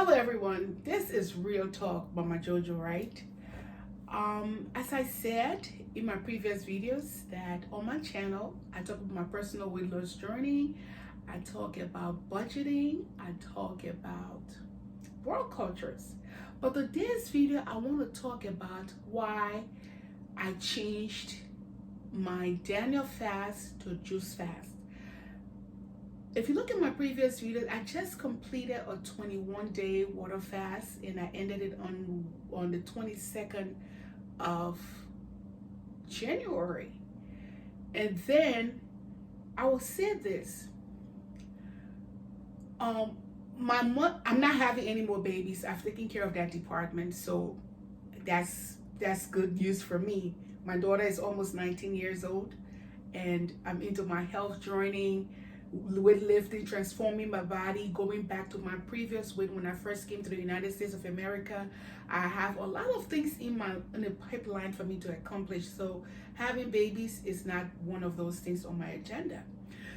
Hello everyone, this is Real Talk by my Jojo, right? As I said in my previous videos that on my channel, I talk about my personal weight loss journey, I talk about budgeting, I talk about world cultures. But today's video, I want to talk about why I changed my Daniel fast to juice fast. If you look at my previous videos, I just completed a 21-day water fast and I ended it on the 22nd of January. And then I will say this. I'm not having any more babies. I've taken care of that department, so that's good news for me. My daughter is almost 19 years old and I'm into my health journey, weightlifting, transforming my body, going back to my previous weight when I first came to the United States of America. I have a lot of things in the pipeline for me to accomplish. So having babies is not one of those things on my agenda.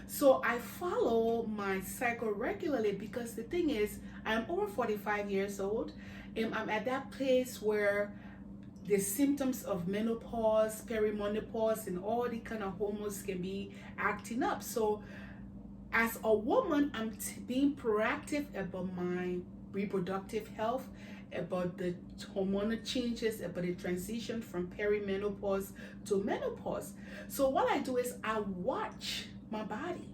So I follow my cycle regularly because the thing is, I'm over 45 years old and I'm at that place where the symptoms of menopause, perimenopause, and all the kind of hormones can be acting up. So as a woman, I'm being proactive about my reproductive health, about the hormonal changes, about the transition from perimenopause to menopause. So what I do is I watch my body.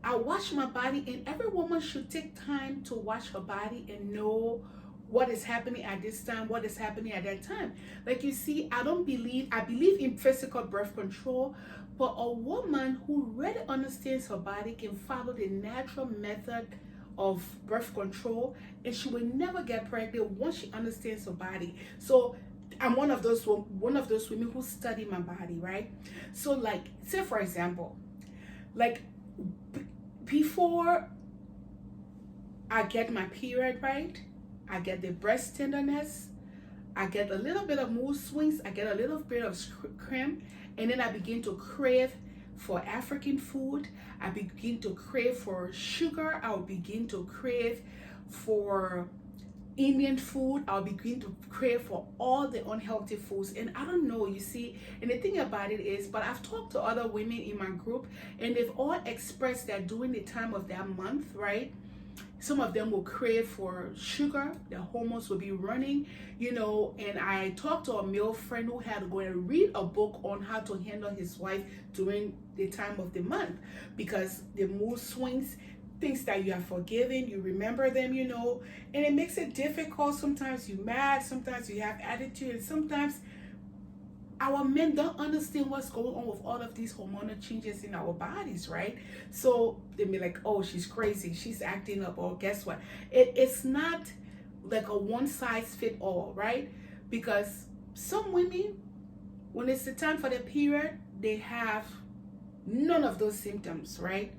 I watch my body, and every woman should take time to watch her body and know what is happening at this time, what is happening at that time. Like you see, I believe in physical birth control, but a woman who really understands her body can follow the natural method of birth control and she will never get pregnant once she understands her body. So I'm one of those women who study my body, right? So like, say for example, like before I get my period, right? I get the breast tenderness, I get a little bit of mood swings, I get a little bit of cramp, and then I begin to crave for African food. I begin to crave for sugar. I'll begin to crave for Indian food. I'll begin to crave for all the unhealthy foods. And I don't know, you see, and the thing about it is, but I've talked to other women in my group and they've all expressed that during the time of that month, right? Some of them will crave for sugar, their hormones will be running, you know. And I talked to a male friend who had to go and read a book on how to handle his wife during the time of the month because the mood swings, things that you have forgiven, you remember them, you know, and it makes it difficult. Sometimes you're mad, sometimes you have attitude, and sometimes our men don't understand what's going on with all of these hormonal changes in our bodies, right? So they be like, oh, she's crazy, she's acting up, or guess what? It's not like a one size fit all, right? Because some women, when it's the time for the period, they have none of those symptoms, right?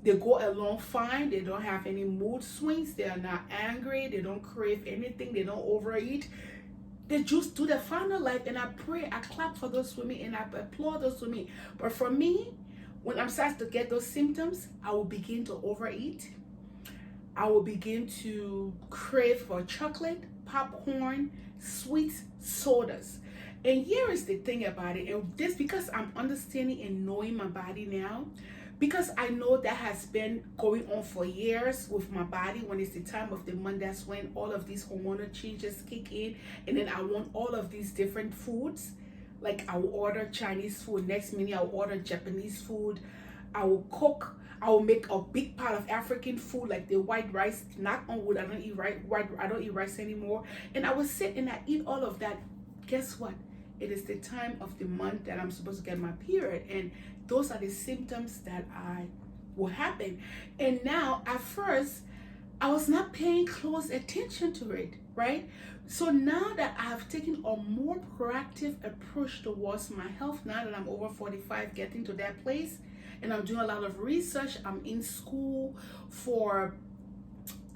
They go along fine, they don't have any mood swings, they are not angry, they don't crave anything, they don't overeat. They just do their final life, and I pray, I clap for those women and I applaud those women. But for me, when I'm starting to get those symptoms, I will begin to overeat. I will begin to crave for chocolate, popcorn, sweets, sodas. And here is the thing about it, and this because I'm understanding and knowing my body now, because I know that has been going on for years with my body. When it's the time of the month, that's when all of these hormonal changes kick in, and then I want all of these different foods. Like I will order Chinese food, next minute I'll order Japanese food, I will cook, I will make a big pot of African food like the white rice. Knock on wood, I don't eat rice anymore, and I will sit and I eat all of that. Guess what? It is the time of the month that I'm supposed to get my period, and those are the symptoms that will happen. And now, at first, I was not paying close attention to it, right? So now that I've taken a more proactive approach towards my health, now that I'm over 45, getting to that place, and I'm doing a lot of research, I'm in school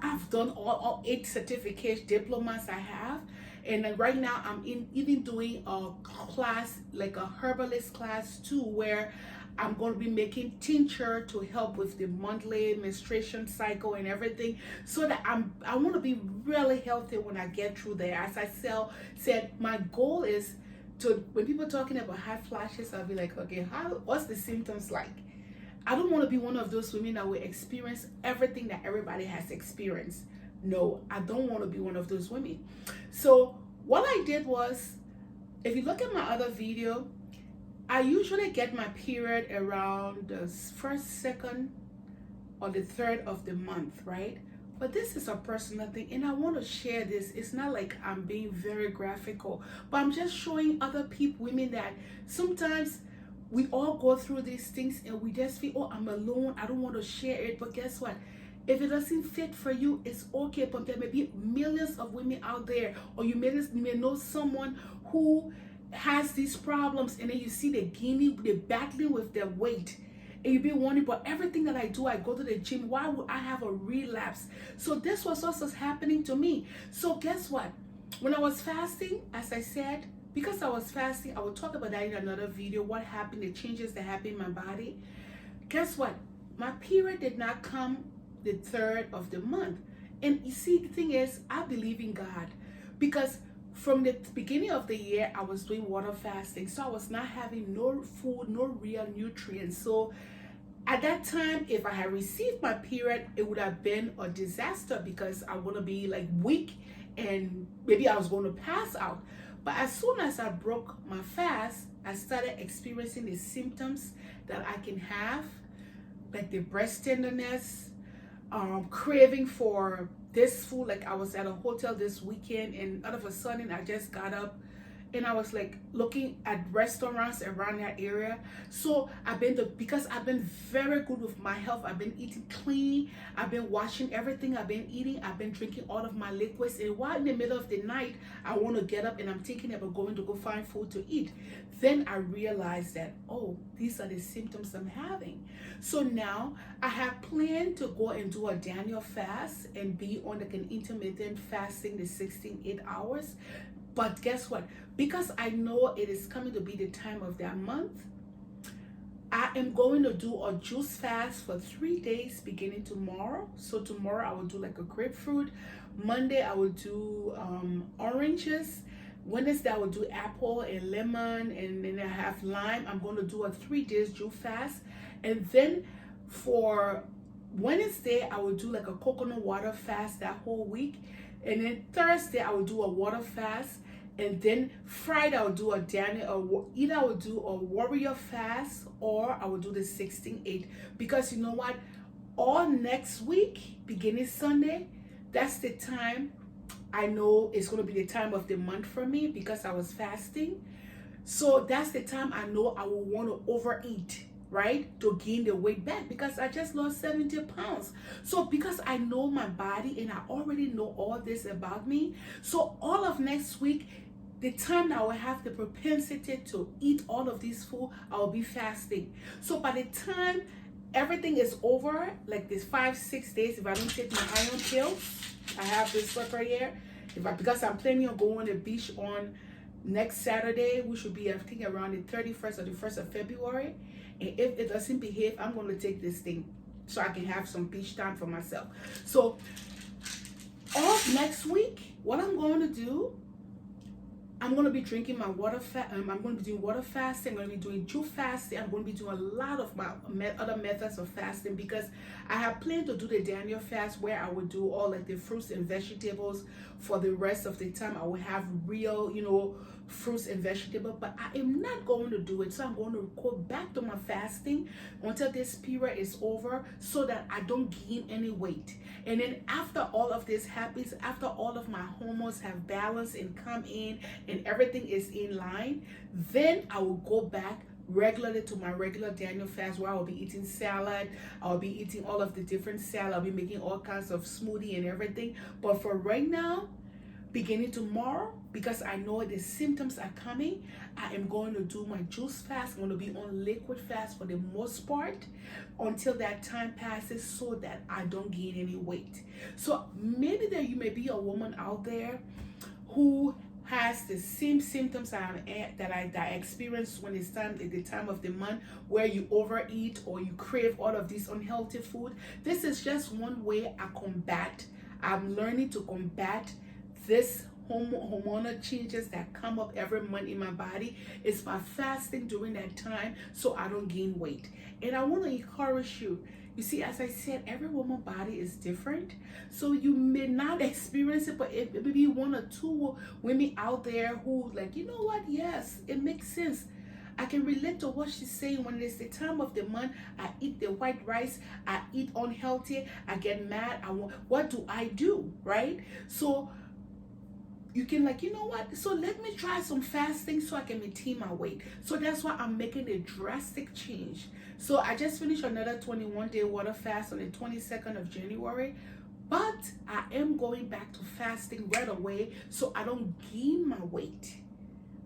I've done all 8 certificates, diplomas I have. And then right now I'm even doing a class, like a herbalist class too, where I'm going to be making tincture to help with the monthly menstruation cycle and everything, so that I want to be really healthy when I get through there. As I said, my goal is to, when people are talking about hot flashes, I'll be like, okay, what's the symptoms like? I don't want to be one of those women that will experience everything that everybody has experienced. No, I don't want to be one of those women. So what I did was, if you look at my other video, I usually get my period around the first, second, or the third of the month, right? But this is a personal thing, and I want to share this. It's not like I'm being very graphical, but I'm just showing other people, women, that sometimes we all go through these things and we just feel, oh, I'm alone, I don't want to share it. But guess what? If it doesn't fit for you, it's okay. But there may be millions of women out there, or you may know someone who has these problems, and then you see they're battling with their weight, and you be wondering, but everything that I do, I go to the gym, why would I have a relapse? So this was also happening to me. So guess what? When I was fasting, as I said, because I was fasting, I will talk about that in another video, what happened, the changes that happened in my body. Guess what? My period did not come the third of the month. And you see, the thing is, I believe in God, because from the beginning of the year, I was doing water fasting. So I was not having no food, no real nutrients. So at that time, if I had received my period, it would have been a disaster, because I want to be like weak and maybe I was going to pass out. But as soon as I broke my fast, I started experiencing the symptoms that I can have, like the breast tenderness, craving for this food. Like I was at a hotel this weekend, and all of a sudden I just got up and I was like looking at restaurants around that area. So because I've been very good with my health, I've been eating clean, I've been washing everything I've been eating, I've been drinking all of my liquids. And while in the middle of the night I want to get up and I'm thinking about going to go find food to eat, then I realized that, oh, these are the symptoms I'm having. So now I have planned to go and do a Daniel fast and be on like an intermittent fasting, the 16-8 hours. But guess what? Because I know it is coming to be the time of that month, I am going to do a juice fast for 3 days beginning tomorrow. So tomorrow I will do like a grapefruit. Monday I will do oranges. Wednesday I will do apple and lemon, and then I have lime. I'm going to do a 3 days juice fast. And then for Wednesday I will do like a coconut water fast that whole week. And then Thursday I will do a water fast. And then Friday I will do either I will do a warrior fast, or I will do the 16-8. Because you know what? All next week, beginning Sunday, that's the time I know it's going to be the time of the month for me, because I was fasting. So that's the time I know I will want to overeat, right, to gain the weight back, because I just lost 70 pounds. So because I know my body and I already know all this about me, so all of next week, the time that I will have the propensity to eat all of these food, I will be fasting. So by the time everything is over, like this 5-6 days, if I don't take my iron pills, I have this stuff right here. Because I'm planning on going to the beach on next Saturday, which should be, I think, around the 31st or the 1st of February. And if it doesn't behave, I'm going to take this thing so I can have some beach time for myself. So all next week, what I'm going to do, I'm going to be drinking my water I'm going to be doing water fasting. I'm going to be doing juice fasting. I'm going to be doing a lot of my other methods of fasting, because I have planned to do the Daniel fast, where I would do all like the fruits and vegetables for the rest of the time. I will have real, fruits and vegetables, but I am not going to do it. So I'm going to go back to my fasting until this period is over, so that I don't gain any weight. And then after all of this happens, after all of my hormones have balanced and come in and everything is in line, then I will go back regularly to my regular Daniel fast, where I will be eating salad. I'll be eating all of the different salad. I'll be making all kinds of smoothie and everything. But for right now, beginning tomorrow, because I know the symptoms are coming, I am going to do my juice fast. I'm going to be on liquid fast for the most part until that time passes, so that I don't gain any weight. So maybe you may be a woman out there who has the same symptoms that I experience when it's time at the time of the month, where you overeat or you crave all of this unhealthy food. This is just one way I'm learning to combat this hormonal changes that come up every month in my body, is by fasting during that time so I don't gain weight. And I want to encourage you. You see, as I said, every woman's body is different. So you may not experience it, but maybe one or two women out there who like, you know what? Yes, it makes sense. I can relate to what she's saying. When it's the time of the month, I eat the white rice, I eat unhealthy, I get mad, what do I do, right? So you can like, you know what, so let me try some fasting so I can maintain my weight. So that's why I'm making a drastic change. So I just finished another 21-day water fast on the 22nd of January, but I am going back to fasting right away so I don't gain my weight.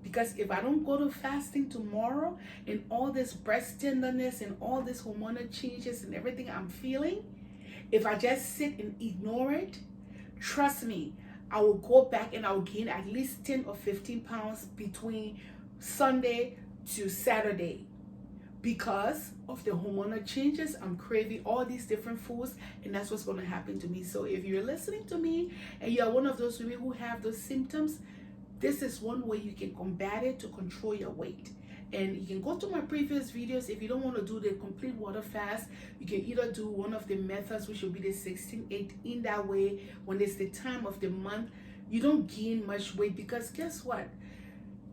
Because if I don't go to fasting tomorrow, and all this breast tenderness and all these hormonal changes and everything I'm feeling, if I just sit and ignore it, trust me, I will go back and I'll gain at least 10 or 15 pounds between Sunday to Saturday, because of the hormonal changes. I'm craving all these different foods, and that's what's going to happen to me. So if you're listening to me and you're one of those women who have those symptoms, this is one way you can combat it to control your weight. And you can go to my previous videos. If you don't want to do the complete water fast, you can either do one of the methods, which will be the 16-8. In that way, when it's the time of the month, you don't gain much weight, because guess what?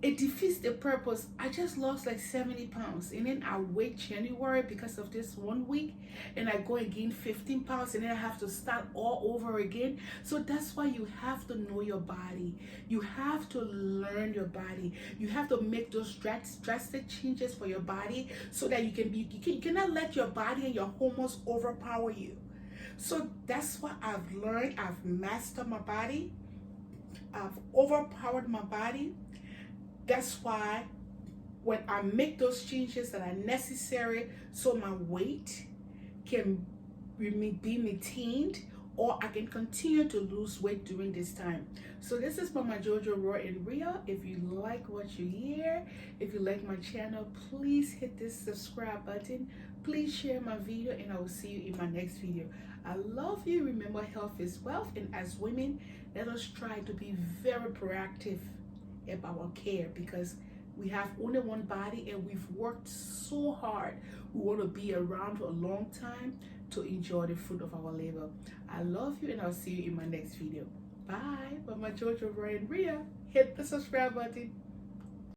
It defeats the purpose. I just lost like 70 pounds, and then I wait January because of this 1 week, and I go and gain 15 pounds, and then I have to start all over again. So that's why you have to know your body. You have to learn your body. You have to make those drastic changes for your body so that you cannot let your body and your hormones overpower you. So that's what I've learned. I've mastered my body. I've overpowered my body. That's why when I make those changes that are necessary so my weight can be maintained, or I can continue to lose weight during this time. So this is Mama Jojo Raw and Real. If you like what you hear, if you like my channel, please hit this subscribe button. Please share my video, and I will see you in my next video. I love you. Remember, health is wealth, and as women, let us try to be very proactive about our care, because we have only one body and we've worked so hard. We want to be around for a long time to enjoy the fruit of our labor. I love you, and I'll see you in my next video. Bye. Mama Jojo Raw and Ria. Hit the subscribe button.